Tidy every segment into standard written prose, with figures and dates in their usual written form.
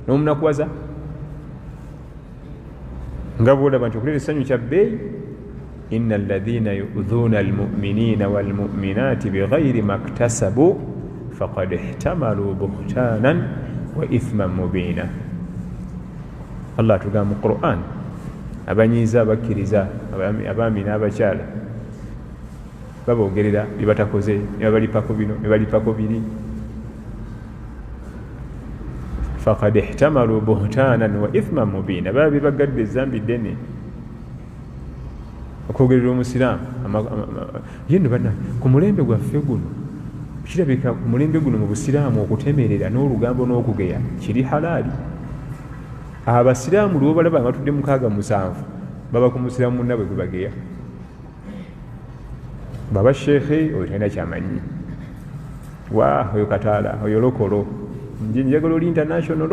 n'omunakuwaza nga bwolaba nti okuleeta essanyu kya bbeeyi. inna alladhina yu'dhuna almu'minina walmu'minati bighayri maktasabu faqad ihtamalu buhtanan wa ithman mubina. Allah atugamba mu Qur'an abanyiiza abakkiriza abaami n'abakyala baboogerera bye batakoze, ne babalipako bino ne balipako biri. faqad ihtamalu buhtanan wa ithman mubina, baba bebagadde ezambi ddene okwogerera omusiraamu. Yeno bana ku mulembe gwaffe guno kirabika ku mulembe guno mu busiraamu okutemerera n'olugambo n'okugeya kiri halaali. Abasiraamu lwo balaba batudde 6-7 baba ku musiraamu munna bwe gwebageya, baba sheekhe oyo talina kyamanyi, wa oyo kataala oyo lokolo njagala oli international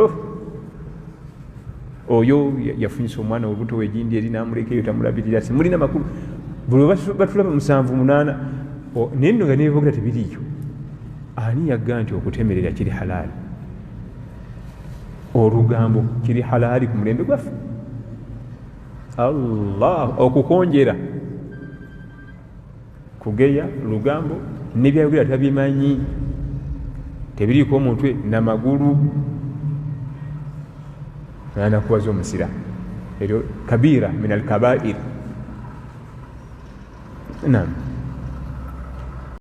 oyo yafunyisa omwana olubuto wegindi eri namuleka eyo tamulabirira simulina makulu. Buli batulaba 7-8 naye nno nga nebogera tebiriyo. Ani yagga nti okutemerera kiri halaali? Olugambo kiri halaali ku mulembe gwaffe? Allah okukonjera kugeya lugambo nebyayogera tabimanyi, tebiriiko omutwe namagulu anakuwaza omusira. Eryo kabira min alkabair. Naam.